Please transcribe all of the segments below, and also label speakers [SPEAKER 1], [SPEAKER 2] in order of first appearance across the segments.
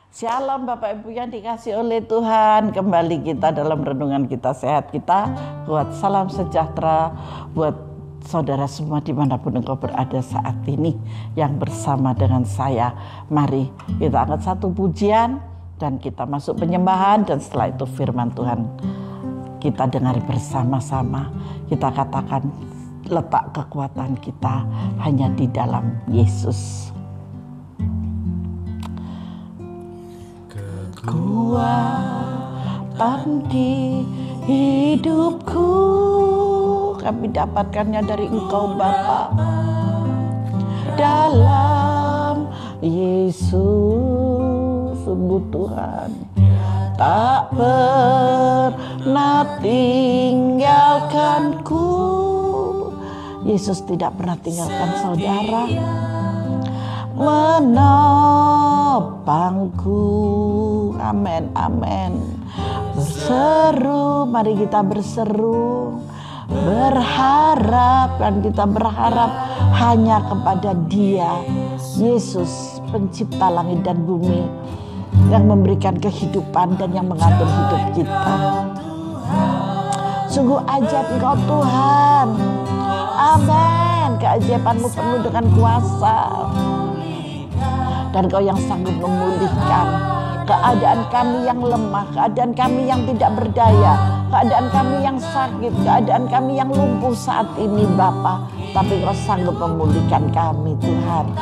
[SPEAKER 1] Shalom Bapak Ibu yang dikasih oleh Tuhan. Kembali kita dalam renungan kita, sehat kita kuat. Salam sejahtera buat saudara semua dimanapun engkau berada saat ini yang bersama dengan saya. Mari kita angkat satu pujian dan kita masuk penyembahan, dan setelah itu firman Tuhan kita dengar bersama-sama. Kita katakan letak kekuatan kita hanya di dalam Yesus. Kekuatan di hidupku kami dapatkannya dari Engkau Bapa, dalam Yesus. Sungguh Tuhan tak pernah tinggalkanku. Yesus tidak pernah tinggalkan saudara, menopangku. Amin, amin. Berseru, mari kita berseru, berharap, dan kita berharap hanya kepada Dia, Yesus, pencipta langit dan bumi, yang memberikan kehidupan dan yang mengatur hidup kita. Sungguh ajaib Engkau Tuhan. Amin. Keajaiban-Mu penuh dengan kuasa, dan Kau yang sanggup memulihkan keadaan kami yang lemah, keadaan kami yang tidak berdaya, keadaan kami yang sakit, keadaan kami yang lumpuh saat ini Bapa. Tapi Kau sanggup memulihkan kami Tuhan.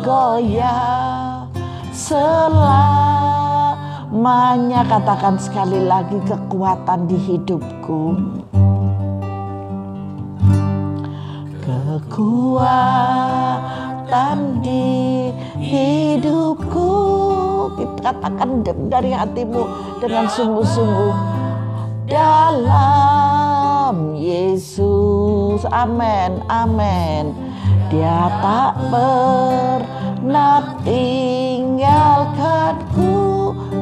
[SPEAKER 1] Goyah selamanya, katakan sekali lagi, kekuatan di hidupku. Kekuatan di hidupku. Kita katakan dari hatimu dengan sungguh-sungguh, dalam Yesus. Amin, amin. Dia tak pernah tinggalkanku.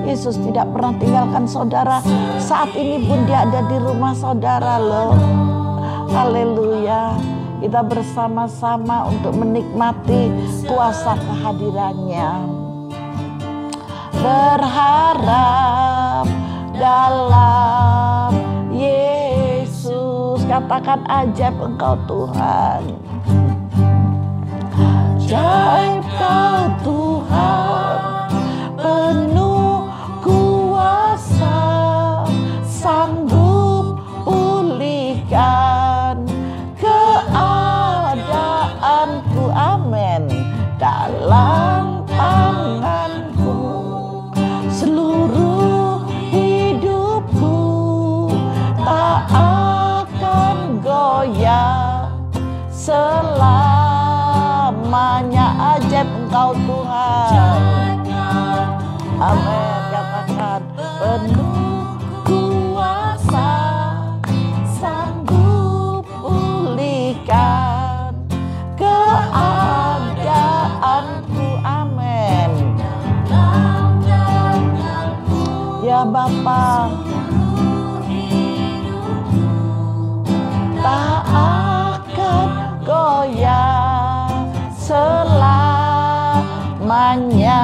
[SPEAKER 1] Yesus tidak pernah tinggalkan saudara. Saat ini pun Dia ada di rumah saudara loh. Haleluya. Kita bersama-sama untuk menikmati kuasa kehadirannya. Berharap dalam Yesus. Katakan ajaib Engkau Tuhan. Ajaib Kau Tuhan, penuh kuasa, sanggup pulihkan keadaanku. Amin. Dalam tanganku seluruh hidupku tak akan goyah selamanya. Ajaib Engkau Tuhan. Amin. Katakan penuh kuasa, sanggup pulihkan keadaanku. Amin. Ya Bapa, tak akan goyah selamanya.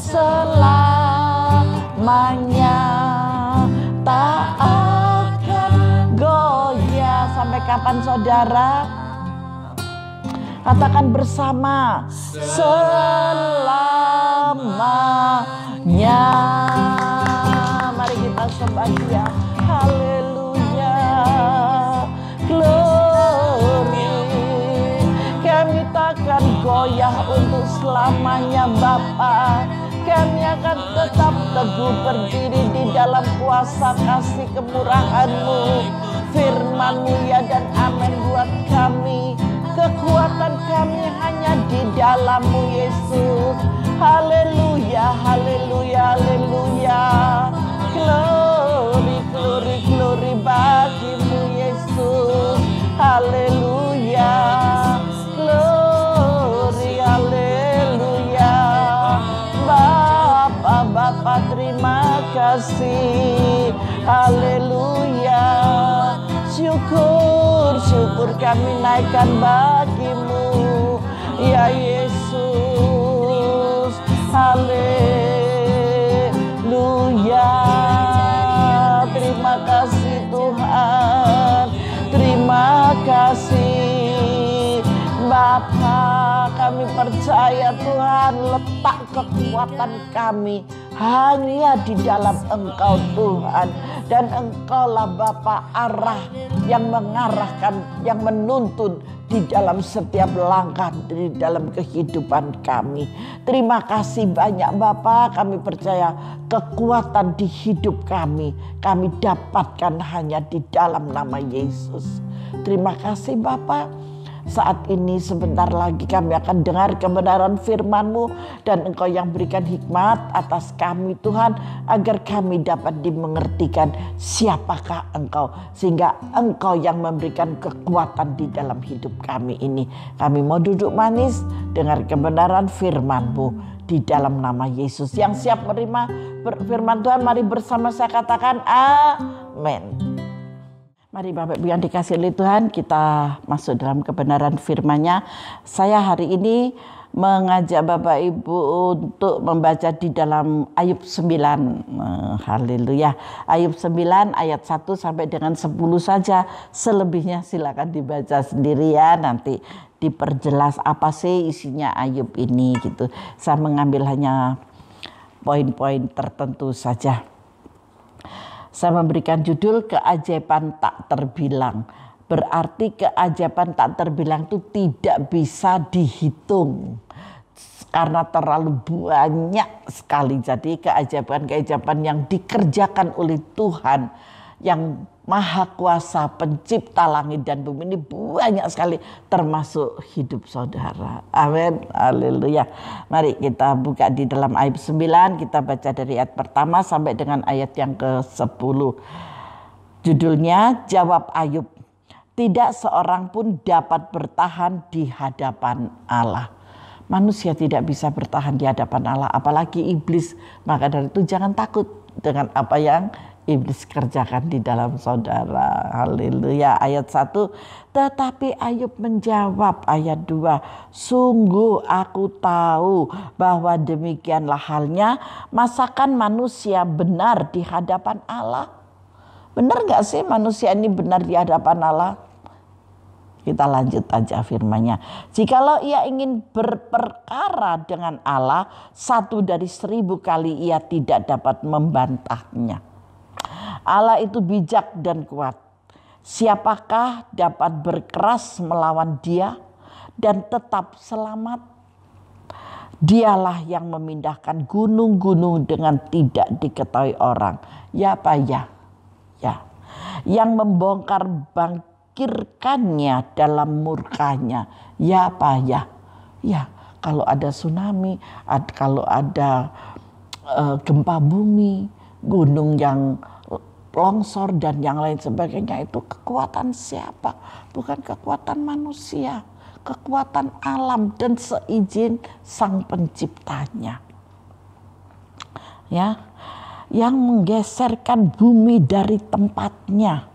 [SPEAKER 1] Selamanya tak akan goyah. Sampai kapan saudara? Katakan bersama, selamanya. Mari kita sembah Dia. Haleluya. Glory. Kami takkan goyah untuk selamanya Bapa. Kami akan tetap teguh berdiri di dalam kuasa kasih kemurahan-Mu, firman-Mu ya dan amin buat kami. Kekuatan kami hanya di dalam-Mu Yesus. Haleluya, haleluya, haleluya. Glory, glory, glory bagi-Mu Yesus. Haleluya. Glory, haleluya. Bapa terima kasih. Haleluya. Syukur kami naikkan bagimu, ya Yesus. Haleluya. Terima kasih Tuhan, terima kasih Bapa. Kami percaya Tuhan, letak kekuatan kami hanya di dalam Engkau Tuhan. Dan Engkaulah Bapa arah yang mengarahkan, yang menuntun di dalam setiap langkah di dalam kehidupan kami. Terima kasih banyak Bapa. Kami percaya kekuatan di hidup kami dapatkan hanya di dalam nama Yesus. Terima kasih Bapa. Saat ini sebentar lagi kami akan dengar kebenaran firman-Mu, dan Engkau yang berikan hikmat atas kami Tuhan, agar kami dapat dimengertikan siapakah Engkau, sehingga Engkau yang memberikan kekuatan di dalam hidup kami ini. Kami mau duduk manis dengar kebenaran firman-Mu di dalam nama Yesus. Yang siap menerima firman Tuhan, mari bersama saya katakan amin. Mari Bapak Ibu yang dikasihi oleh Tuhan, kita masuk dalam kebenaran firman-Nya. Saya hari ini mengajak Bapak Ibu untuk membaca di dalam Ayub 9. Haleluya. Ayub 9 ayat 1 sampai dengan 10 saja. Selebihnya silakan dibaca sendiri ya, nanti diperjelas apa sih isinya Ayub ini gitu. Saya mengambil hanya poin-poin tertentu saja. Saya memberikan judul keajaiban tak terbilang. Berarti keajaiban tak terbilang itu tidak bisa dihitung. Karena terlalu banyak sekali. Jadi keajaiban-keajaiban yang dikerjakan oleh Tuhan yang Maha Kuasa, pencipta langit dan bumi ini banyak sekali, termasuk hidup saudara. Amin. Haleluya. Mari kita buka di dalam Ayub 9, kita baca dari ayat pertama sampai dengan ayat yang ke-10. Judulnya, Jawab Ayub, tidak seorang pun dapat bertahan di hadapan Allah. Manusia tidak bisa bertahan di hadapan Allah, apalagi iblis. Maka dari itu jangan takut dengan apa yang iblis kerjakan di dalam saudara. Haleluya. Ayat 1. Tetapi Ayub menjawab, ayat 2. Sungguh aku tahu bahwa demikianlah halnya masakan manusia benar di hadapan Allah. Benar gak sih manusia ini benar di hadapan Allah? Kita lanjut aja firman-Nya. Jikalau ia ingin berperkara dengan Allah, 1 dari 1000 kali ia tidak dapat membantahnya. Allah itu bijak dan kuat. Siapakah dapat berkeras melawan Dia dan tetap selamat? Dialah yang memindahkan gunung-gunung dengan tidak diketahui orang. Ya Pak ya. Ya. Yang membongkar bangkirkannya dalam murkanya. Ya Pak ya. Ya. Kalau ada tsunami, kalau ada gempa bumi, gunung yang longsor dan yang lain sebagainya, itu kekuatan siapa? Bukan kekuatan manusia, kekuatan alam dan seizin Sang Penciptanya. Ya, yang menggeserkan bumi dari tempatnya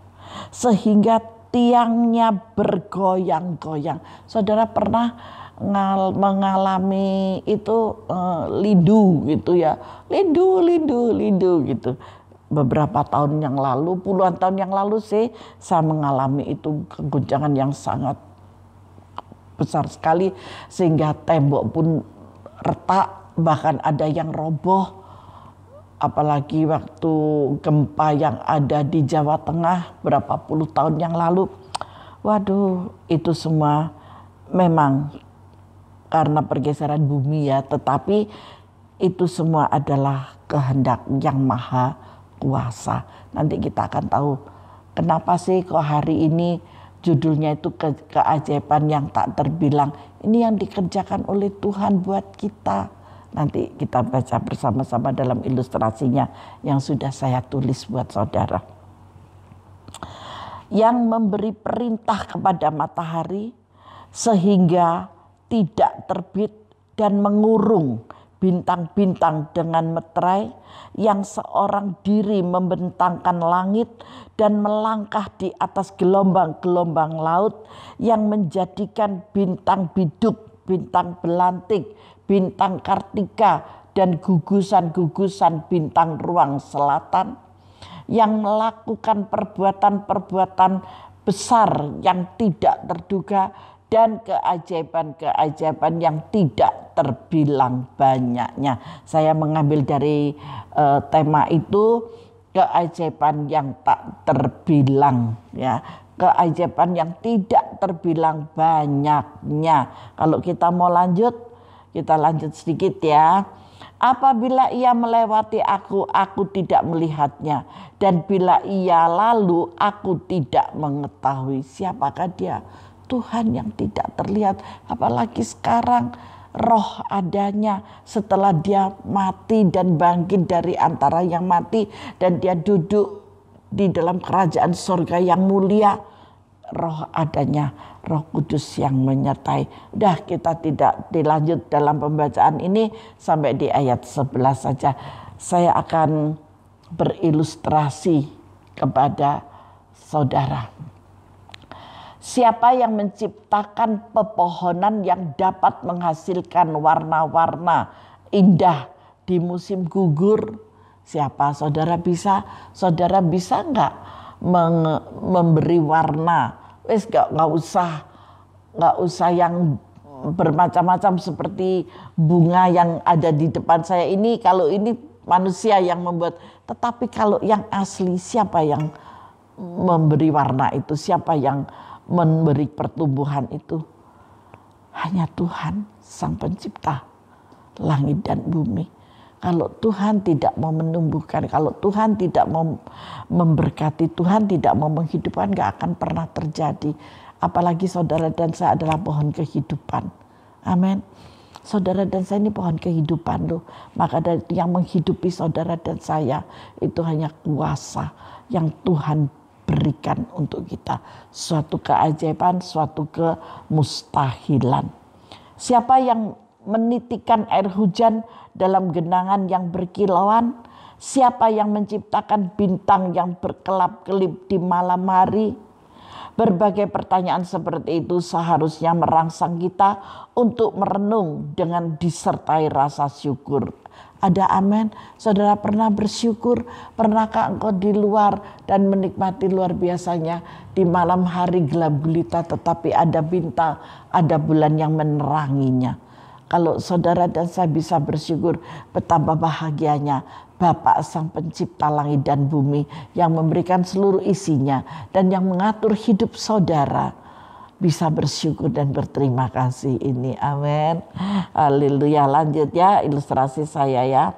[SPEAKER 1] sehingga tiangnya bergoyang-goyang. Saudara pernah mengalami itu lindu gitu ya, lindu gitu. Beberapa tahun yang lalu, puluhan tahun yang lalu sih, saya mengalami itu keguncangan yang sangat besar sekali, sehingga tembok pun retak, bahkan ada yang roboh. Apalagi waktu gempa yang ada di Jawa Tengah berapa puluh tahun yang lalu. Waduh, itu semua memang karena pergeseran bumi ya, tetapi itu semua adalah kehendak yang Maha Kuasa. Nanti kita akan tahu kenapa sih kok hari ini judulnya itu keajaiban yang tak terbilang. Ini yang dikerjakan oleh Tuhan buat kita. Nanti kita baca bersama-sama dalam ilustrasinya yang sudah saya tulis buat saudara. Yang memberi perintah kepada matahari sehingga tidak terbit dan mengurung bintang-bintang dengan meterai, yang seorang diri membentangkan langit dan melangkah di atas gelombang-gelombang laut, yang menjadikan bintang biduk, bintang belantik, bintang kartika, dan gugusan-gugusan bintang ruang selatan, yang melakukan perbuatan-perbuatan besar yang tidak terduga dan keajaiban-keajaiban yang tidak terbilang banyaknya. Saya mengambil dari tema itu, keajaiban yang tak terbilang, ya, keajaiban yang tidak terbilang banyaknya. Kalau kita mau lanjut, kita lanjut sedikit ya. Apabila ia melewati aku tidak melihatnya. Dan bila ia lalu, aku tidak mengetahui. Siapakah dia? Tuhan yang tidak terlihat. Apalagi sekarang roh adanya setelah dia mati dan bangkit dari antara yang mati. Dan dia duduk di dalam kerajaan surga yang mulia. Roh adanya, Roh Kudus yang menyertai. Udah, kita tidak dilanjut dalam pembacaan ini sampai di ayat 11 saja. Saya akan berilustrasi kepada saudara. Siapa yang menciptakan pepohonan yang dapat menghasilkan warna-warna indah di musim gugur? Siapa? Saudara bisa nggak memberi warna? Wes nggak usah yang bermacam-macam seperti bunga yang ada di depan saya ini. Kalau ini manusia yang membuat, tetapi kalau yang asli, siapa yang memberi warna itu? Siapa yang memberi pertumbuhan itu? Hanya Tuhan, Sang Pencipta langit dan bumi. Kalau Tuhan tidak mau menumbuhkan, kalau Tuhan tidak mau memberkati, Tuhan tidak mau menghidupkan, gak akan pernah terjadi. Apalagi saudara dan saya adalah pohon kehidupan. Amin. Saudara dan saya ini pohon kehidupan loh. Maka dari yang menghidupi saudara dan saya itu hanya kuasa yang Tuhan berikan untuk kita. Suatu keajaiban, suatu kemustahilan. Siapa yang menitikan air hujan dalam genangan yang berkilauan? Siapa yang menciptakan bintang yang berkelap-kelip di malam hari? Berbagai pertanyaan seperti itu seharusnya merangsang kita untuk merenung dengan disertai rasa syukur. Ada amin? Saudara pernah bersyukur? Pernahkah engkau di luar dan menikmati luar biasanya di malam hari gelap gulita tetapi ada bintang, ada bulan yang meneranginya? Kalau saudara dan saya bisa bersyukur, betapa bahagianya Bapa Sang Pencipta langit dan bumi yang memberikan seluruh isinya dan yang mengatur hidup saudara. Bisa bersyukur dan berterima kasih ini. Amin. Haleluya. Lanjut ya ilustrasi saya ya.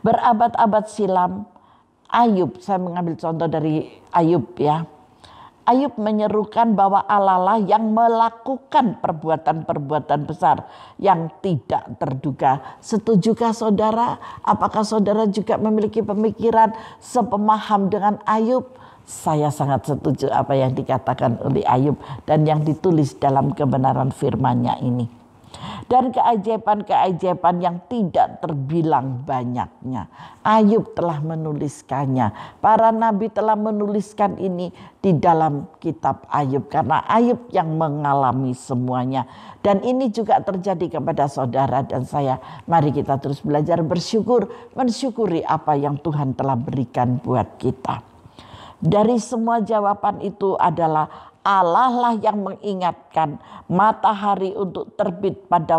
[SPEAKER 1] Berabad-abad silam Ayub, saya mengambil contoh dari Ayub ya. Ayub menyerukan bahwa Allah lah yang melakukan perbuatan-perbuatan besar yang tidak terduga. Setujukah saudara? Apakah saudara juga memiliki pemikiran sepemaham dengan Ayub? Saya sangat setuju apa yang dikatakan oleh Ayub dan yang ditulis dalam kebenaran firman-Nya ini. Dan keajaiban-keajaiban yang tidak terbilang banyaknya. Ayub telah menuliskannya. Para nabi telah menuliskan ini di dalam kitab Ayub. Karena Ayub yang mengalami semuanya. Dan ini juga terjadi kepada saudara dan saya. Mari kita terus belajar bersyukur. Mensyukuri apa yang Tuhan telah berikan buat kita. Dari semua jawaban itu adalah Allah lah yang mengingatkan matahari untuk terbit pada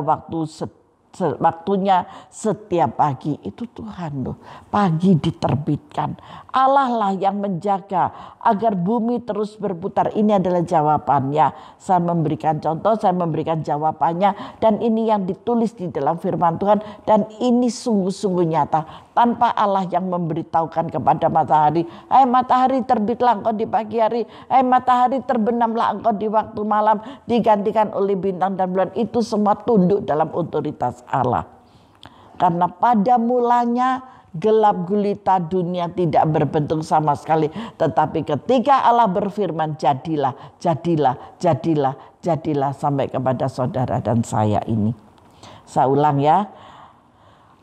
[SPEAKER 1] waktunya setiap pagi. Itu Tuhan loh, pagi diterbitkan. Allah lah yang menjaga agar bumi terus berputar. Ini adalah jawabannya. Saya memberikan contoh, saya memberikan jawabannya. Dan ini yang ditulis di dalam firman Tuhan. Dan ini sungguh-sungguh nyata. Tanpa Allah yang memberitahukan kepada matahari, hai matahari terbitlah engkau di pagi hari, hai matahari terbenamlah engkau di waktu malam, digantikan oleh bintang dan bulan. Itu semua tunduk dalam otoritas Allah. Karena pada mulanya gelap gulita dunia tidak berbentuk sama sekali. Tetapi ketika Allah berfirman, jadilah, jadilah, jadilah, jadilah, sampai kepada saudara dan saya ini. Saya ulang ya.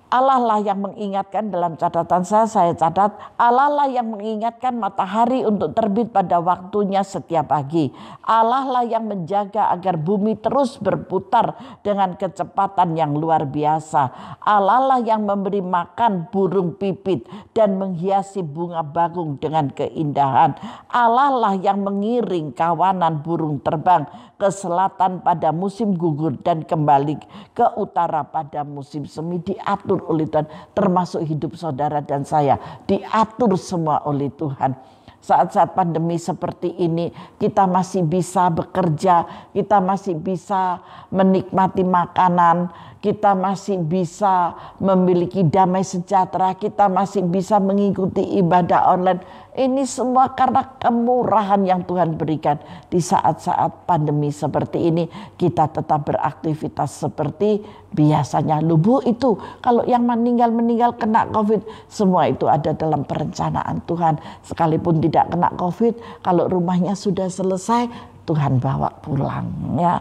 [SPEAKER 1] Allah lah yang mengingatkan, dalam catatan saya catat, Allah lah yang mengingatkan matahari untuk terbit pada waktunya setiap pagi. Allah lah yang menjaga agar bumi terus berputar dengan kecepatan yang luar biasa. Allah lah yang memberi makan burung pipit dan menghiasi bunga bakung dengan keindahan. Allah lah yang mengiring kawanan burung terbang ke selatan pada musim gugur dan kembali ke utara pada musim semi. Diatur oleh Tuhan, termasuk hidup saudara dan saya, diatur semua oleh Tuhan. Saat-saat pandemi seperti ini kita masih bisa bekerja, kita masih bisa menikmati makanan, kita masih bisa memiliki damai sejahtera, kita masih bisa mengikuti ibadah online. Ini semua karena kemurahan yang Tuhan berikan. Di saat-saat pandemi seperti ini kita tetap beraktivitas seperti biasanya. Lubu itu kalau yang meninggal kena COVID, semua itu ada dalam perencanaan Tuhan. Sekalipun tidak kena COVID, kalau rumahnya sudah selesai, Tuhan bawa pulang ya.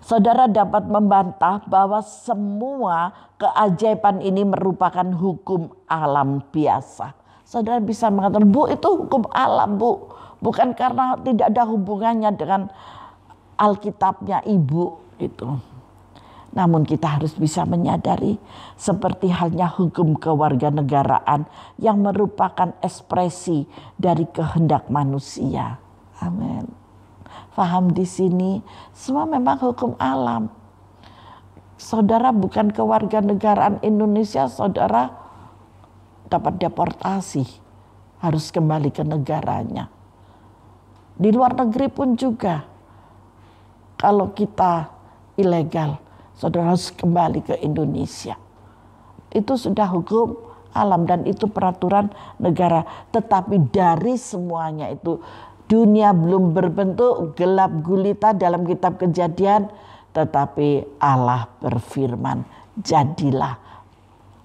[SPEAKER 1] Saudara dapat membantah bahwa semua keajaiban ini merupakan hukum alam biasa. Saudara bisa mengatakan, Bu, itu hukum alam, Bu. Bukan karena tidak ada hubungannya dengan Alkitabnya Ibu itu. Namun kita harus bisa menyadari seperti halnya hukum kewarganegaraan yang merupakan ekspresi dari kehendak manusia. Amin. Paham di sini, semua memang hukum alam. Saudara bukan kewarganegaraan Indonesia, saudara dapat deportasi, harus kembali ke negaranya. Di luar negeri pun juga, kalau kita ilegal, saudara harus kembali ke Indonesia. Itu sudah hukum alam dan itu peraturan negara. Tetapi dari semuanya itu, dunia belum berbentuk, gelap gulita dalam kitab Kejadian, tetapi Allah berfirman, jadilah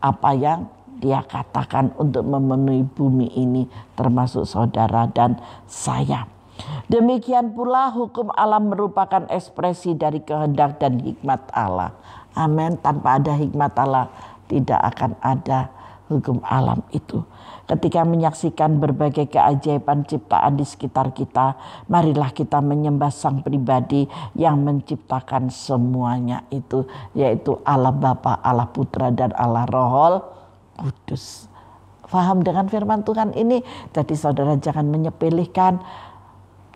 [SPEAKER 1] apa yang Dia katakan untuk memenuhi bumi ini, termasuk saudara dan saya. Demikian pula hukum alam merupakan ekspresi dari kehendak dan hikmat Allah. Amin. Tanpa ada hikmat Allah tidak akan ada hukum alam itu. Ketika menyaksikan berbagai keajaiban ciptaan di sekitar kita, marilah kita menyembah Sang Pribadi yang menciptakan semuanya itu, yaitu Allah Bapa, Allah Putra, dan Allah Roh Kudus. Faham dengan firman Tuhan ini? Jadi saudara jangan menyepelekan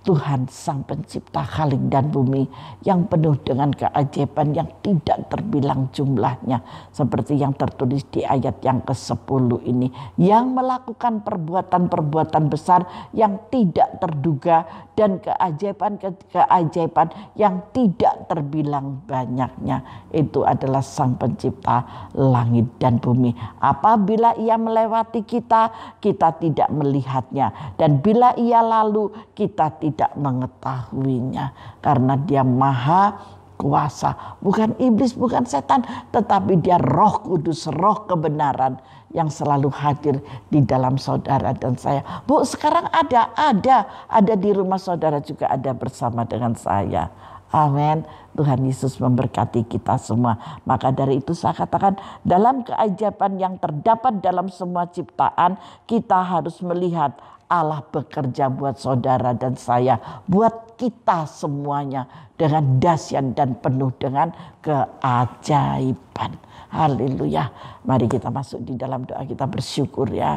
[SPEAKER 1] Tuhan Sang Pencipta Khalik dan bumi yang penuh dengan keajaiban yang tidak terbilang jumlahnya. Seperti yang tertulis di ayat yang ke-10 ini. Yang melakukan perbuatan-perbuatan besar yang tidak terduga dan keajaiban-keajaiban yang tidak terbilang banyaknya. Itu adalah Sang Pencipta langit dan bumi. Apabila Ia melewati kita, kita tidak melihatnya. Dan bila Ia lalu, kita tidak mengetahuinya. Karena Dia maha kuasa. Bukan iblis, bukan setan. Tetapi Dia Roh Kudus, Roh kebenaran yang selalu hadir di dalam saudara dan saya. Bu, sekarang ada di rumah saudara juga ada bersama dengan saya. Amin. Tuhan Yesus memberkati kita semua. Maka dari itu saya katakan, dalam keajaiban yang terdapat dalam semua ciptaan, kita harus melihat Allah bekerja buat saudara dan saya, buat kita semuanya dengan dahsyat dan penuh dengan keajaiban. Haleluya. Mari kita masuk di dalam doa, kita bersyukur ya.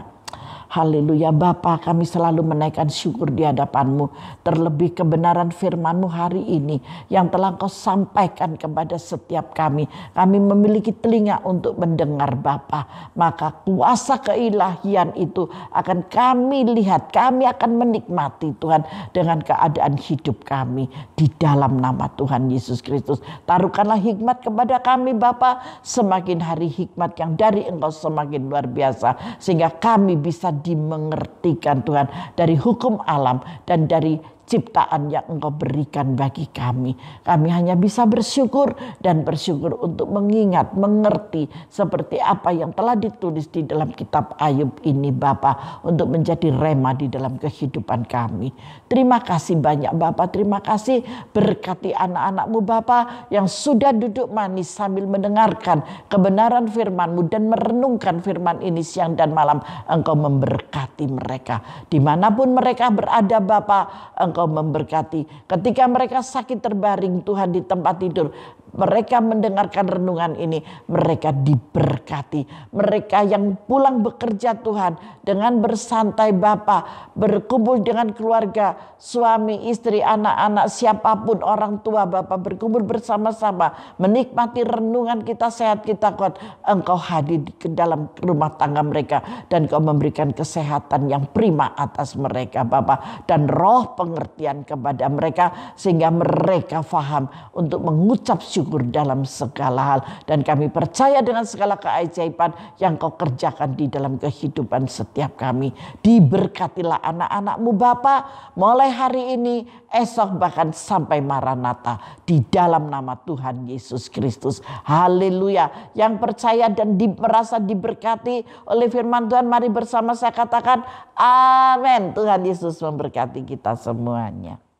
[SPEAKER 1] Haleluya. Bapa, kami selalu menaikkan syukur di hadapan-Mu. Terlebih kebenaran firman-Mu hari ini yang telah Kau sampaikan kepada setiap kami. Kami memiliki telinga untuk mendengar Bapa. Maka kuasa keilahian itu akan kami lihat. Kami akan menikmati Tuhan dengan keadaan hidup kami di dalam nama Tuhan Yesus Kristus. Taruhkanlah hikmat kepada kami Bapa. Semakin hari hikmat yang dari Engkau semakin luar biasa. Sehingga kami bisa dimengertikan Tuhan dari hukum alam dan dari ciptaan yang Engkau berikan bagi kami. Kami hanya bisa bersyukur dan bersyukur untuk mengingat, mengerti seperti apa yang telah ditulis di dalam kitab Ayub ini Bapa, untuk menjadi rema di dalam kehidupan kami. Terima kasih banyak Bapa, terima kasih, berkati anak-anak-Mu Bapa yang sudah duduk manis sambil mendengarkan kebenaran firman-Mu dan merenungkan firman ini siang dan malam. Engkau memberkati mereka dimanapun mereka berada Bapa. Engkau memberkati ketika mereka sakit terbaring Tuhan di tempat tidur, mereka mendengarkan renungan ini, mereka diberkati. Mereka yang pulang bekerja Tuhan dengan bersantai Bapa, berkumpul dengan keluarga, suami, istri, anak-anak, siapapun orang tua Bapa, berkumpul bersama-sama, menikmati renungan kita, sehat kita kuat. Engkau hadir ke dalam rumah tangga mereka dan Engkau memberikan kesehatan yang prima atas mereka Bapa, dan roh pengertian kepada mereka sehingga mereka faham untuk mengucap syukur dalam segala hal. Dan kami percaya dengan segala keajaiban yang Kau kerjakan di dalam kehidupan setiap kami. Diberkatilah anak-anak-Mu Bapa mulai hari ini, esok, bahkan sampai Maranatha, di dalam nama Tuhan Yesus Kristus. Haleluya. Yang percaya dan merasa diberkati oleh firman Tuhan, mari bersama saya katakan amin. Tuhan Yesus memberkati kita semuanya.